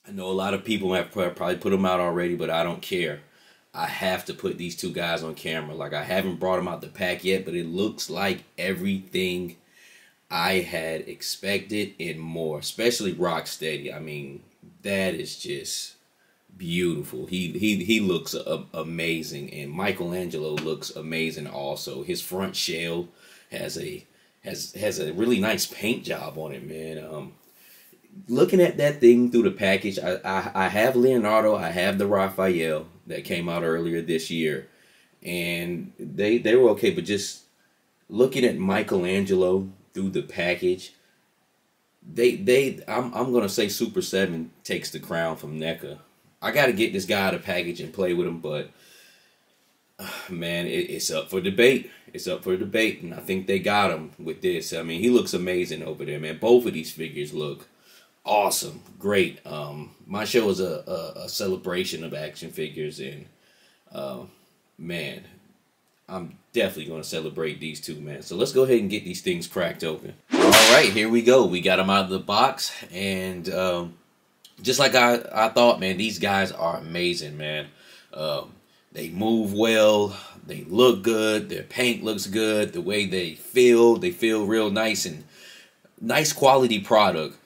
I know a lot of people have probably put them out already, but I don't care. I have to put these two guys on camera. Like, I haven't brought them out the pack yet, but it looks like everything I had expected and more. Especially ROCKSTEADY. I mean, that is just beautiful. He looks amazing, and Michelangelo looks amazing also. His front shell has a really nice paint job on it, man. Looking at that thing through the package, I have Leonardo, I have the Raphael that came out earlier this year, and they were okay. But just looking at Michelangelo through the package, I'm gonna say Super 7 takes the crown from NECA. I gotta get this guy out of package and play with him, but man, it's up for debate. It's up for debate, and I think they got him with this. I mean, he looks amazing over there, man. Both of these figures look awesome, great. My show is a celebration of action figures, and man, I'm definitely going to celebrate these two, man. So let's go ahead and get these things cracked open. All right, here we go. We got them out of the box, and just like I thought, man, these guys are amazing, man. They move well, they look good, their paint looks good, the way they feel real nice, and nice quality product.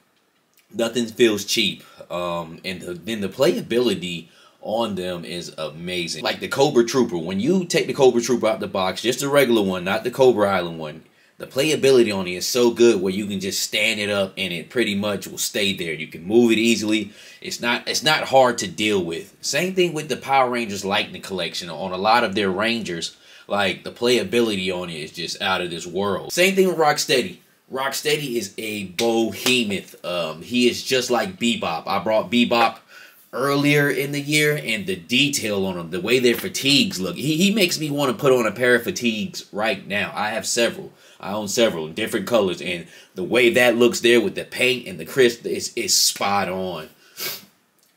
Nothing feels cheap. And then the playability on them is amazing. Like the Cobra Trooper, when you take the Cobra Trooper out the box, just the regular one, not the Cobra Island one, the playability on it is so good where you can just stand it up and it pretty much will stay there. You can move it easily. It's not hard to deal with. Same thing with the Power Rangers Lightning Collection. On a lot of their Rangers, like the playability on it is just out of this world. Same thing with ROCKSTEADY. ROCKSTEADY is a behemoth. He is just like Bebop. I brought Bebop earlier in the year, and the detail on him, the way their fatigues look, he makes me want to put on a pair of fatigues right now. I have several. I own several in different colors, and the way that looks there with the paint and the crisp is spot on.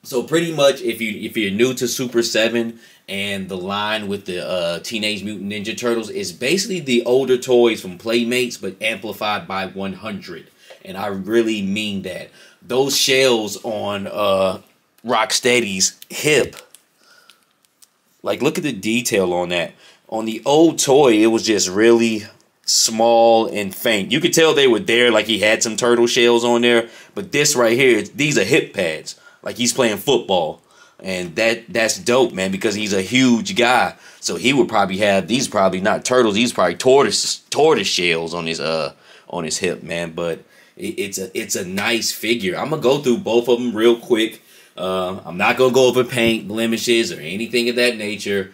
So pretty much, if you're new to Super 7 and the line with the Teenage Mutant Ninja Turtles, is basically the older toys from Playmates, but amplified by 100. And I really mean that. Those shells on ROCKSTEADY's hip, like, look at the detail on that. On the old toy, it was just really small and faint. You could tell they were there, like he had some turtle shells on there. But this right here, these are hip pads, like he's playing football. And that's dope, man, because he's a huge guy. So he would probably have, these probably not turtles, these probably tortoise shells on his hip, man. But it's a nice figure. I'm gonna go through both of them real quick. I'm not gonna go over paint, blemishes, or anything of that nature.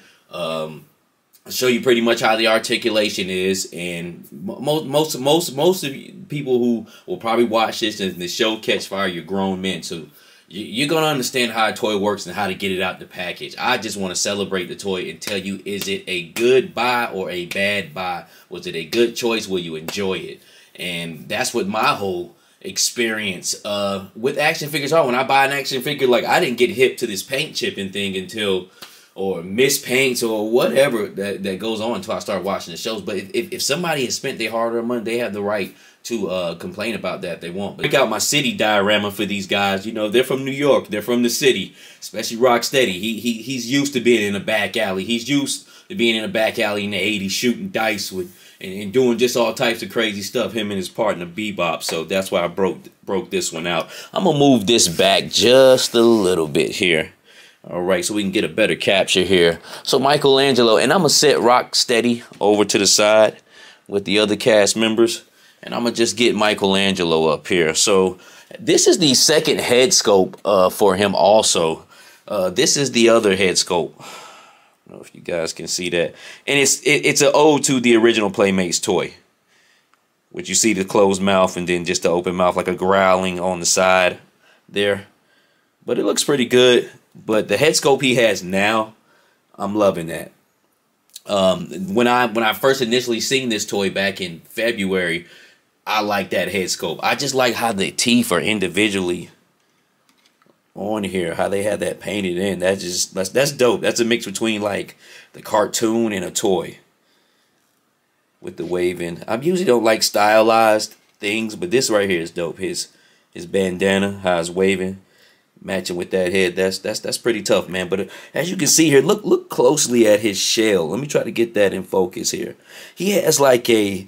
I'll show you pretty much how the articulation is, and most of you people who will probably watch this and the show catch fire, you're grown men, so you're gonna understand how a toy works and how to get it out the package. I just want to celebrate the toy and tell you, is it a good buy or a bad buy? Was it a good choice? Will you enjoy it? And that's what my whole experience with action figures are. When I buy an action figure, like, I didn't get hip to this paint chipping thing until, or mispaints or whatever that goes on, until I start watching the shows. But if somebody has spent their hard-earned money, they have the right to complain about that if they want. But check out my city diorama for these guys. You know, they're from New York. They're from the city, especially ROCKSTEADY. He's used to being in a back alley. He's used to being in a back alley in the 80s, shooting dice with and doing just all types of crazy stuff, him and his partner Bebop. So that's why I broke this one out. I'm gonna move this back just a little bit here. All right, so we can get a better capture here. So Michelangelo, and I'm gonna set ROCKSTEADY over to the side with the other cast members, and I'm gonna just get Michelangelo up here. So this is the second head sculpt for him also. This is the other head sculpt. I don't know if you guys can see that. And it's an ode to the original Playmates toy, which you see the closed mouth and then just the open mouth, like a growling on the side there. But it looks pretty good. But the head sculpt he has now, I'm loving that. When I first initially seen this toy back in February, I like that head sculpt. I just like how the teeth are individually on here, how they have that painted in. That's dope. That's a mix between like the cartoon and a toy with the waving. I usually don't like stylized things, but this right here is dope. His bandana, how it's waving. matching with that head. That's pretty tough, man. But as you can see here, look closely at his shell. Let me try to get that in focus here. He has like a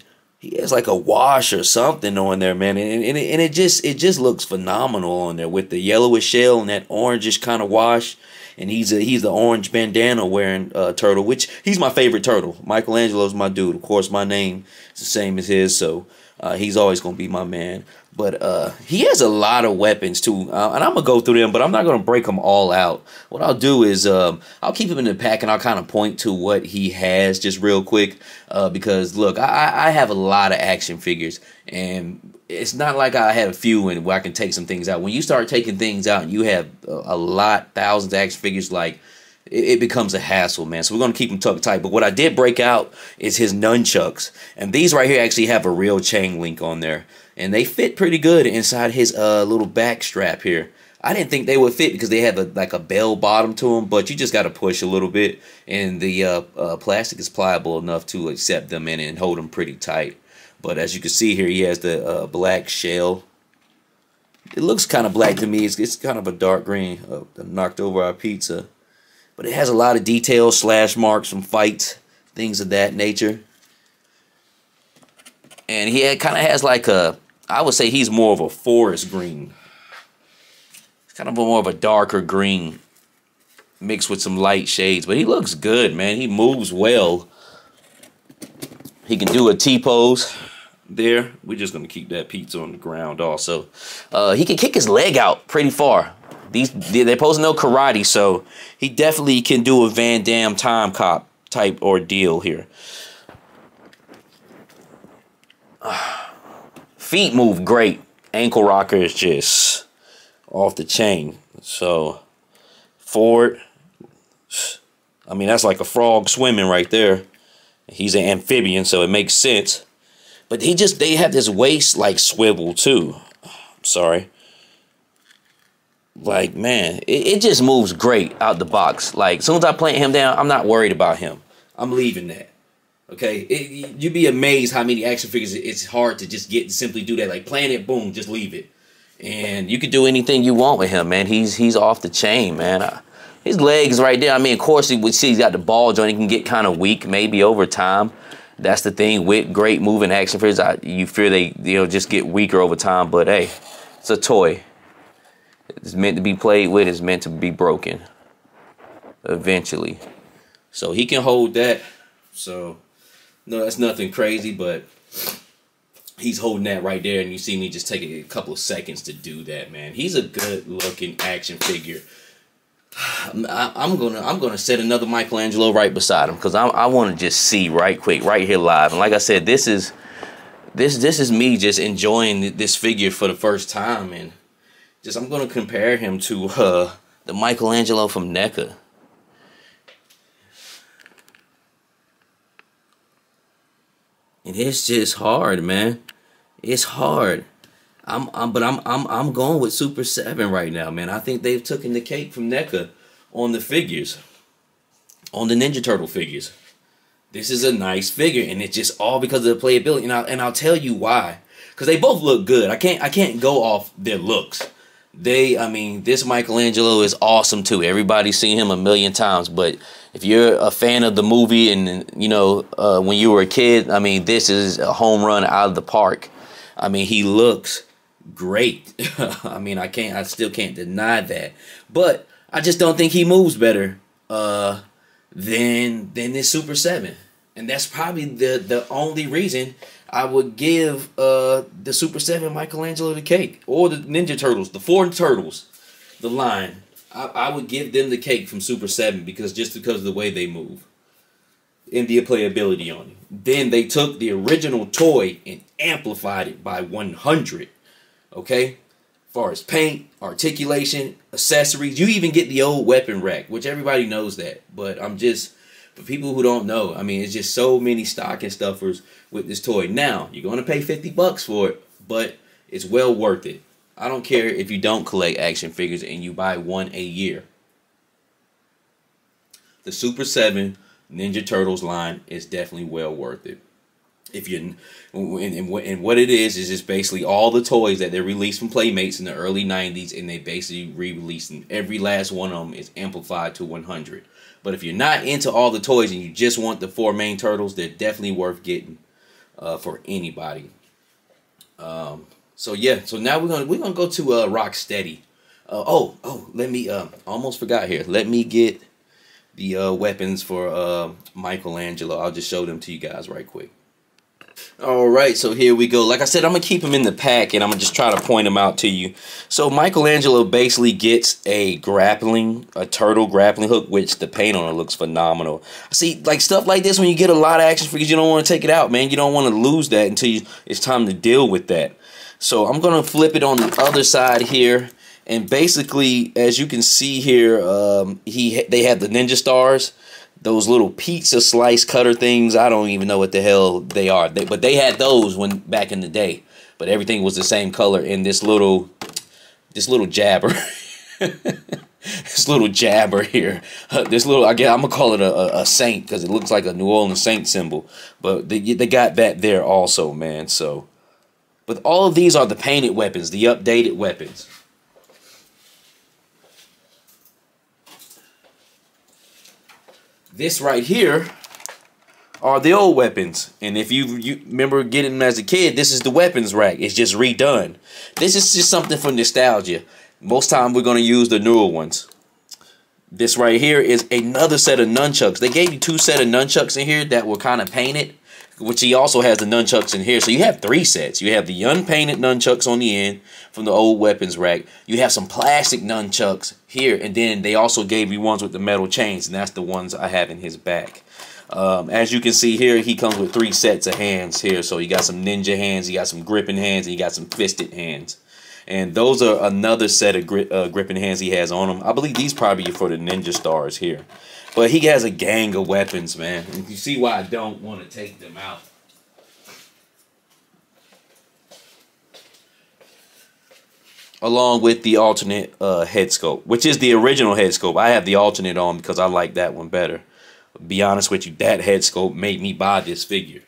wash or something on there, man, and it just looks phenomenal on there with the yellowish shell and that orangish kind of wash. And he's the orange bandana wearing turtle, which he's my favorite turtle. Michelangelo's my dude. Of course, my name is the same as his, so he's always gonna be my man. But he has a lot of weapons too, and I'm gonna go through them, but I'm not gonna break them all out. What I'll do is I'll keep him in the pack, and I'll kind of point to what he has just real quick, because look, I have a lot of action figures, and it's not like I have a few and where I can take some things out. When you start taking things out and you have a lot, thousands of action figures, like it becomes a hassle, man. So we're going to keep them tucked tight. But what I did break out is his nunchucks. And these right here actually have a real chain link on there. And they fit pretty good inside his little back strap here. I didn't think they would fit because they have like a bell bottom to them, but you just got to push a little bit. And the plastic is pliable enough to accept them in and hold them pretty tight. But as you can see here, he has the black shell. It looks kind of black to me. It's kind of a dark green. Knocked over our pizza. But it has a lot of details, slash marks from fights, things of that nature. And he kind of has like I would say he's more of a forest green. It's kind of more of a darker green mixed with some light shades. But he looks good, man. He moves well. He can do a T-pose there. We're just going to keep that pizza on the ground also. He can kick his leg out pretty far. They're posing no karate, so he definitely can do a Van Damme time cop type ordeal here. Feet move great. Ankle rocker is just off the chain. So forward, I mean, that's like a frog swimming right there. He's an amphibian, so it makes sense. But they have this waist like swivel too. I'm sorry. Like, man, it just moves great out the box. Like, as soon as I plant him down, I'm not worried about him. I'm leaving that. Okay? You'd be amazed how many action figures it's hard to just simply do that. Like, plant it, boom, just leave it. And you can do anything you want with him, man. He's off the chain, man. His legs right there. I mean, of course, we see he's got the ball joint. He can get kind of weak maybe over time. That's the thing with great moving action figures. You fear they'll just get weaker over time. But, hey, it's a toy. It's meant to be played with. It's meant to be broken eventually. So he can hold that. So, no, that's nothing crazy, but he's holding that right there. And you see me just take a couple of seconds to do that, man. He's a good-looking action figure. I'm gonna set another Michelangelo right beside him because I want to just see right quick, right here live. And like I said, this is me just enjoying this figure for the first time, and just I'm gonna compare him to the Michelangelo from NECA. And it's just hard, man. It's hard. I'm going with Super 7 right now, man. I think they've taken the cake from NECA on the figures, on the Ninja Turtle figures. This is a nice figure, and it's just all because of the playability. And I'll tell you why. Because they both look good. I can't go off their looks. I mean, this Michelangelo is awesome too. Everybody's seen him a million times, but if you're a fan of the movie and when you were a kid, I mean, this is a home run out of the park. I mean, he looks great. I mean, I still can't deny that. But I just don't think he moves better than this Super 7. And that's probably the only reason I would give the Super 7 Michelangelo the cake. Or the Ninja Turtles, the 4 Turtles, the line. I would give them the cake from Super 7 because of the way they move. And the playability on it. Then they took the original toy and amplified it by 100. Okay? As far as paint, articulation, accessories. You even get the old weapon rack, which everybody knows that. But for people who don't know, I mean, it's just so many stocking stuffers with this toy. Now, you're going to pay $50 for it, but it's well worth it. I don't care if you don't collect action figures and you buy one a year. The Super 7 Ninja Turtles line is definitely well worth it. If you and what it is just basically all the toys that they released from Playmates in the early 90s, and they basically re-released them. Every last one of them is amplified to 100. But if you're not into all the toys and you just want the 4 main turtles, they're definitely worth getting for anybody. So yeah, so now we're gonna go to ROCKSTEADY. Let me almost forgot here. Let me get the weapons for Michelangelo. I'll just show them to you guys right quick. Alright, so here we go. Like I said, I'm going to keep them in the pack, and I'm going to just try to point them out to you. So Michelangelo basically gets a turtle grappling hook, which the paint on it looks phenomenal. See, like stuff like this, when you get a lot of action figures, you don't want to take it out, man. You don't want to lose that until it's time to deal with that. So I'm going to flip it on the other side here. And basically, as you can see here, they have the ninja stars. Those little pizza slice cutter things, I don't even know what the hell they are. But they had those back in the day. But everything was the same color. And this little jabber, this little jabber here, I'm gonna call it a saint because it looks like a New Orleans Saint symbol. But they got that there also, man. So, but all of these are the painted weapons, the updated weapons. This right here are the old weapons. And if you remember getting them as a kid, this is the weapons rack. It's just redone. This is just something for nostalgia. Most time we're going to use the newer ones. This right here is another set of nunchucks. They gave you 2 sets of nunchucks in here that were kind of painted, which he also has the nunchucks in here. So you have 3 sets. You have the unpainted nunchucks on the end from the old weapons rack. You have some plastic nunchucks here, and then they also gave you ones with the metal chains, and that's the ones I have in his back. As you can see here, he comes with 3 sets of hands here. So you got some ninja hands, you got some gripping hands, and you got some fisted hands. And those are another set of gripping hands he has on him. I believe these probably are for the ninja stars here. But he has a gang of weapons, man. And you see why I don't want to take them out. Along with the alternate head sculpt, which is the original head sculpt. I have the alternate on because I like that one better. Be honest with you, that head sculpt made me buy this figure.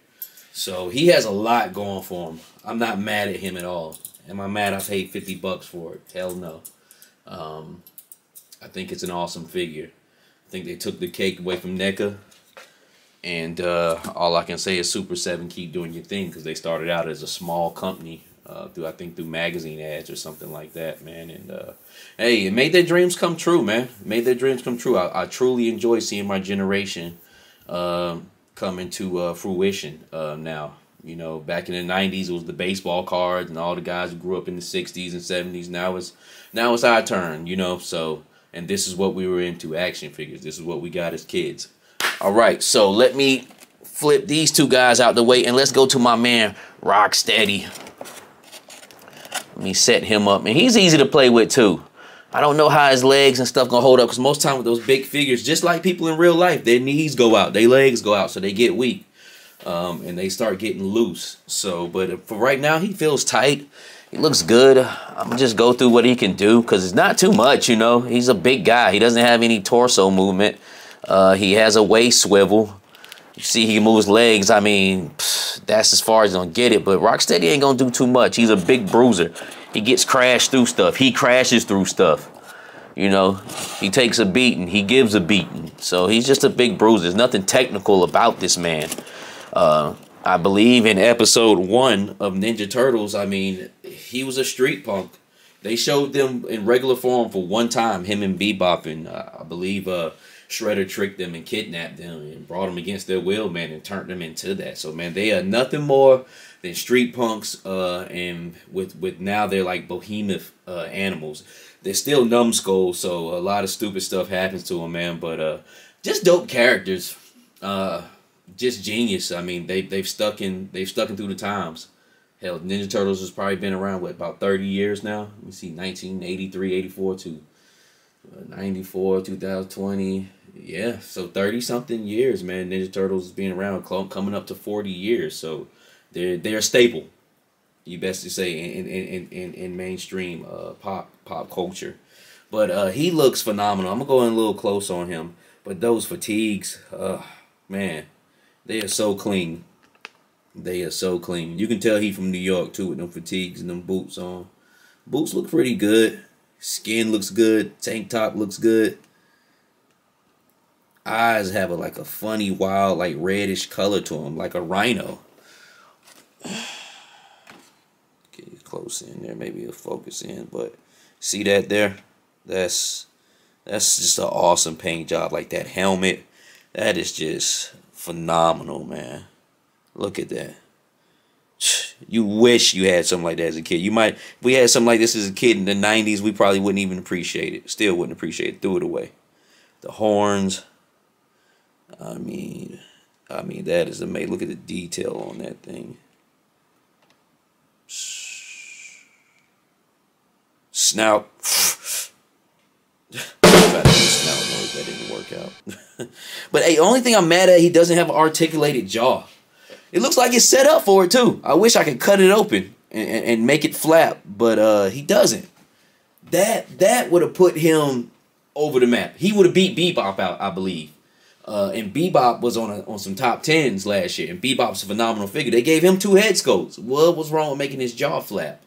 So he has a lot going for him. I'm not mad at him at all. Am I mad I paid 50 bucks for it? Hell no. I think it's an awesome figure. I think they took the cake away from NECA. And all I can say is Super 7, keep doing your thing, because they started out as a small company through magazine ads or something like that, man. And hey, it made their dreams come true, man. It made their dreams come true. I truly enjoy seeing my generation come into fruition now. You know, back in the 90s, it was the baseball cards and all the guys who grew up in the 60s and 70s. Now it's our turn, you know. So, and this is what we were into, action figures. This is what we got as kids. All right, so let me flip these 2 guys out the way, and let's go to my man, ROCKSTEADY. Let me set him up, and he's easy to play with, too. I don't know how his legs and stuff gonna hold up, because most time with those big figures, just like people in real life, their knees go out, their legs go out, so they get weak. And they start getting loose. So, but for right now, he feels tight. He looks good. I'm gonna just go through what he can do, because it's not too much, you know. He's a big guy. He doesn't have any torso movement. He has a waist swivel. You see, he moves legs. I mean, that's as far as he's gonna get it. But ROCKSTEADY ain't gonna do too much. He's a big bruiser. He gets crashed through stuff. He crashes through stuff. You know, he takes a beating. He gives a beating. So he's just a big bruiser. There's nothing technical about this man. I believe in episode 1 of Ninja Turtles, I mean, he was a street punk. They showed them in regular form for one time, him and Bebop, and I believe Shredder tricked them and kidnapped them and brought them against their will, man, and turned them into that. So, man, they are nothing more than street punks, and with now they're like behemoth animals. They're still numbskulls, so a lot of stupid stuff happens to them, man, but just dope characters. Just genius. I mean, they've stuck in through the times. Hell, Ninja Turtles has probably been around what, about 30 years now. Let me see, 1983, 84 to 94, 2020. Yeah, so 30 something years, man. Ninja Turtles has been around, coming up to 40 years. So they're a staple, you best to say, in mainstream pop culture. But he looks phenomenal. I'm gonna go in a little close on him. But those fatigues, man. They are so clean. They are so clean. You can tell he from New York too with them fatigues and them boots on. Boots look pretty good. Skin looks good. Tank top looks good. Eyes have like a funny, wild, like reddish color to them, like a rhino. Get you close in there, maybe it'll focus in, but see that there? That's just an awesome paint job. Like that helmet, that is just phenomenal, man. Look at that. You wish you had something like that as a kid. You might, if we had something like this as a kid in the 90s, we probably wouldn't even appreciate it. Still wouldn't appreciate it. Threw it away. The horns. I mean, that is amazing. Look at the detail on that thing. Snout. Tried to do snout noise. That didn't work out. But hey, the only thing I'm mad at, he doesn't have an articulated jaw. It looks like it's set up for it too. I wish I could cut it open and make it flap, but he doesn't. That would have put him over the map. He would have beat Bebop out, I believe. And Bebop was on some top 10s last year, and Bebop's a phenomenal figure. They gave him 2 head sculpts. What was wrong with making his jaw flap?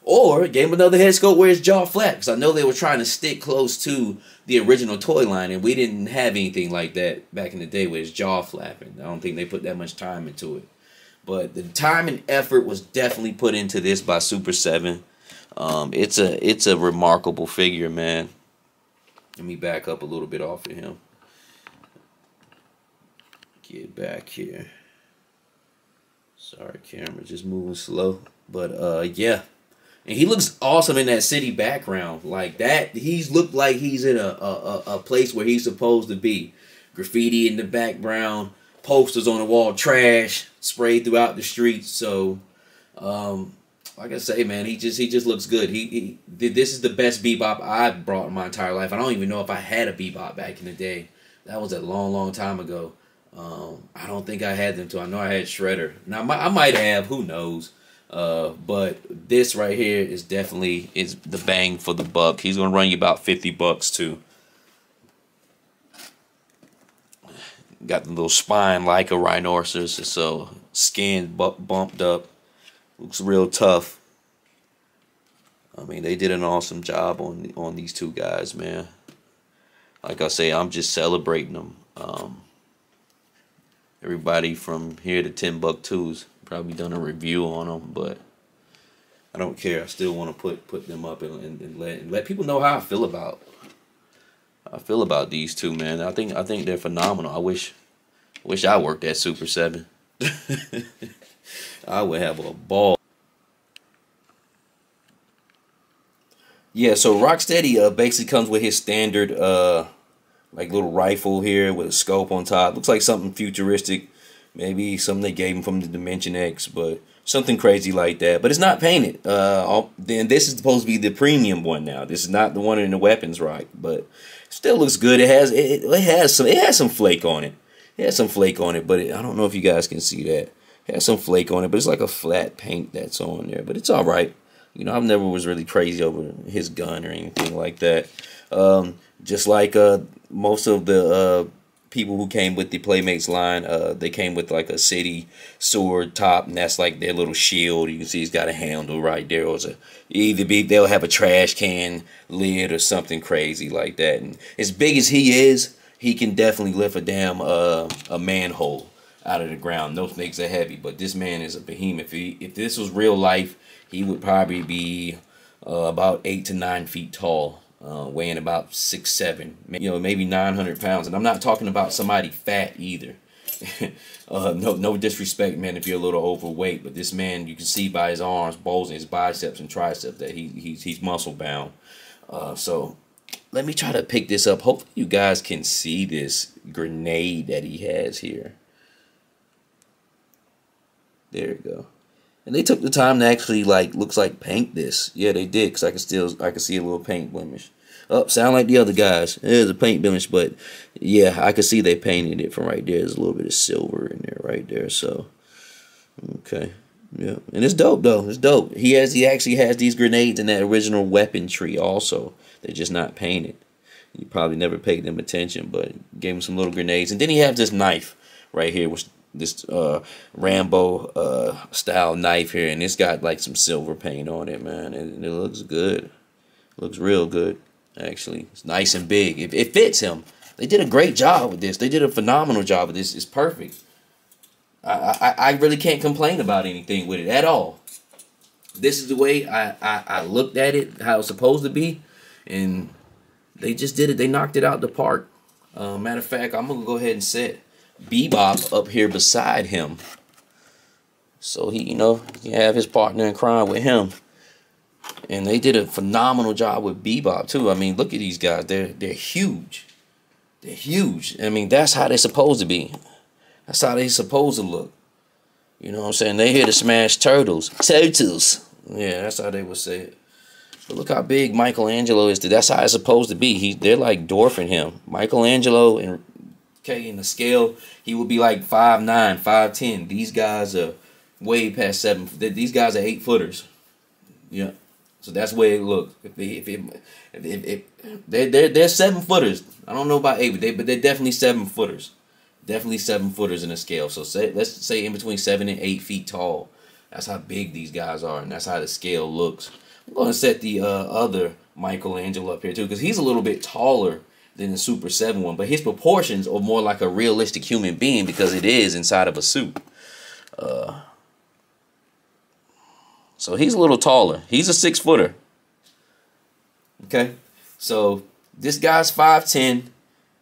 Or gave him another head sculpt where his jaw flat, because I know they were trying to stick close to the original toy line, and we didn't have anything like that back in the day with his jaw flapping. I don't think they put that much time into it. But the time and effort was definitely put into this by Super 7. It's a remarkable figure, man. Let me back up a little bit off of him. Get back here. Sorry, camera, just moving slow. But yeah. And he looks awesome in that city background. Like that, he's looked like he's in a place where he's supposed to be. Graffiti in the background, posters on the wall, trash sprayed throughout the streets. So, like I say, man, he just looks good. This is the best Bebop I've brought in my entire life. I don't even know if I had a Bebop back in the day. That was a long, long time ago. I don't think I had them too. I know I had Shredder. Now I might have. Who knows? But this right here is definitely the bang for the buck. He's gonna run you about $50 too. Got the little spine like a rhinoceros, so skin bumped up. Looks real tough. I mean, they did an awesome job on these 2 guys, man. Like I say, I'm just celebrating them. Everybody from here to Timbuktu's probably done a review on them, but I don't care. I still want to put them up and let people know how I feel about these 2, man. I think they're phenomenal. I wish I worked at Super 7. I would have a ball. Yeah, so ROCKSTEADY basically comes with his standard like little rifle here with a scope on top. Looks like something futuristic. Maybe something they gave him from the Dimension X, but something crazy like that. But it's not painted. Then this is supposed to be the premium one now. This is not the one in the weapons rack, but still looks good. It has some flake on it. It has some flake on it, but I don't know if you guys can see that. It has some flake on it, but it's like a flat paint that's on there. But it's all right. You know, I've never was really crazy over his gun or anything like that. Just like most of the people who came with the Playmates line, they came with like a city sword top, and that's like their little shield. You can see he's got a handle right there. Or they'll have a trash can lid or something crazy like that. And as big as he is, he can definitely lift a damn a manhole out of the ground. Those things are heavy, but this man is a behemoth. If this was real life, he would probably be about 8 to 9 feet tall. Weighing about 6'7", maybe 900 pounds, and I'm not talking about somebody fat either. No disrespect, man, if you're a little overweight, but this man, you can see by his arms, bulging, his biceps and triceps that he's muscle bound. So let me try to pick this up. Hopefully you guys can see this grenade that he has here. There you go. And they took the time to actually, like, looks like paint this. Yeah, they did, because I can see a little paint blemish. Oh, sound like the other guys. There's a paint blemish, but yeah, I can see they painted it from right there. There's a little bit of silver in there right there. So, okay. Yeah, and it's dope, though. It's dope. He actually has these grenades in that original weapon tree also. They're just not painted. You probably never paid them attention, but gave him some little grenades. And then he has this knife right here, which Rambo style knife here, and it's got like some silver paint on it, man, and it looks good. Looks real good, actually. It's nice and big. It fits him. They did a great job with this. They did a phenomenal job with this. It's perfect. I really can't complain about anything with it at all. This is the way I looked at it, how it's supposed to be, and they just did it. They knocked it out the park. Matter of fact, I'm gonna go ahead and set Bebop up here beside him, so he, you know, he can have his partner in crime with him. And they did a phenomenal job with Bebop too. I mean, look at these guys. They're huge. They're huge. I mean, that's how they're supposed to be. That's how they're supposed to look. You know what I'm saying? They here to smash turtles. Turtles. Yeah, that's how they would say it. But look how big Michelangelo is. That's how it's supposed to be. They're like dwarfing him. Michelangelo and in the scale, he would be like 5'9", 5'10". These guys are way past 7. These guys are 8-footers. Yeah. So that's the way it looks. They're 7-footers. I don't know about 8, but they're definitely 7-footers. Definitely 7-footers in the scale. So let's say in between 7 and 8 feet tall. That's how big these guys are, and that's how the scale looks. I'm going to set the other Michelangelo up here too, because he's a little bit taller than the Super 7 one, but his proportions are more like a realistic human being because it is inside of a suit. So he's a little taller. He's a 6-footer. Okay, so this guy's 5'10".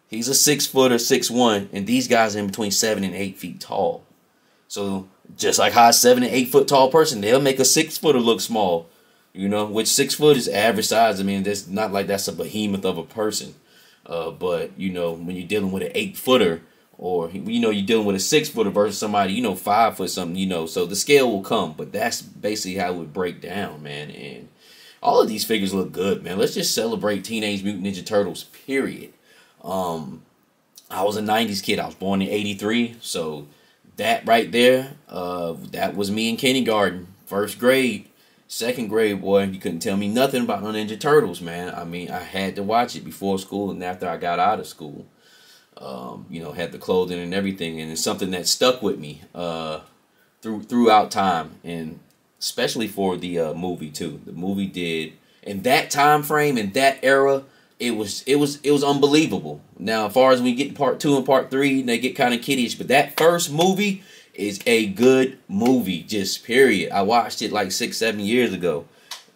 He's a 6-footer, 6'1", and these guys are in between 7 and 8 feet tall. So just like how a 7 and 8 foot tall person, they'll make a 6-footer look small. You know, which 6 foot is average size. I mean, that's not like that's a behemoth of a person. But you know, when you're dealing with an 8-footer, or you know, you're dealing with a 6-footer versus somebody, you know, 5 foot something, you know, so the scale will come. But that's basically how it would break down, man. And all of these figures look good, man. Let's just celebrate Teenage Mutant Ninja Turtles, period. I was a 90s kid. I was born in 83, so that right there, that was me in kindergarten, 1st grade. 2nd grade, boy, you couldn't tell me nothing about no Ninja Turtles, man. I mean, I had to watch it before school and after I got out of school. You know, had the clothing and everything, and it's something that stuck with me throughout time, and especially for the movie too. The movie did in that time frame, in that era, it was unbelievable. Now, as far as we get part 2 and part 3, they get kind of kiddish, but that first movie is a good movie, just period. I watched it like 6-7 years ago.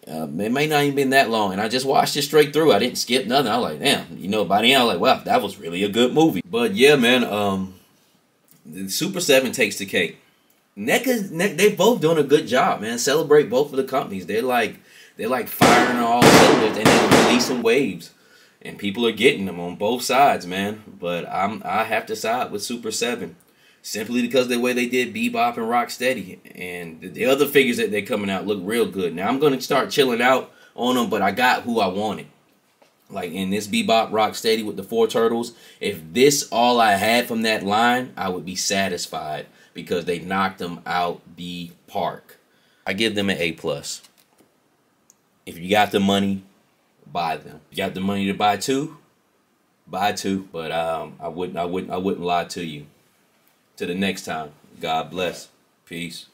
It may not even been that long, and I just watched it straight through. I didn't skip nothing. I was like, damn, you know, by the end, I was like, wow, that was really a good movie. But yeah, man, the Super 7 takes the cake. NECA, they both doing a good job, man. Celebrate both of the companies. They're like firing on all cylinders, and they're releasing waves, and people are getting them on both sides, man. But I have to side with Super 7. Simply because of the way they did Bebop and ROCKSTEADY. And the other figures that they're coming out look real good. Now, I'm going to start chilling out on them, but I got who I wanted. Like in this Bebop ROCKSTEADY with the 4 turtles, if this all I had from that line, I would be satisfied because they knocked them out the park. I give them an A+. If you got the money, buy them. If you got the money to buy 2, buy 2. But I wouldn't lie to you. To the next time, God bless. Peace.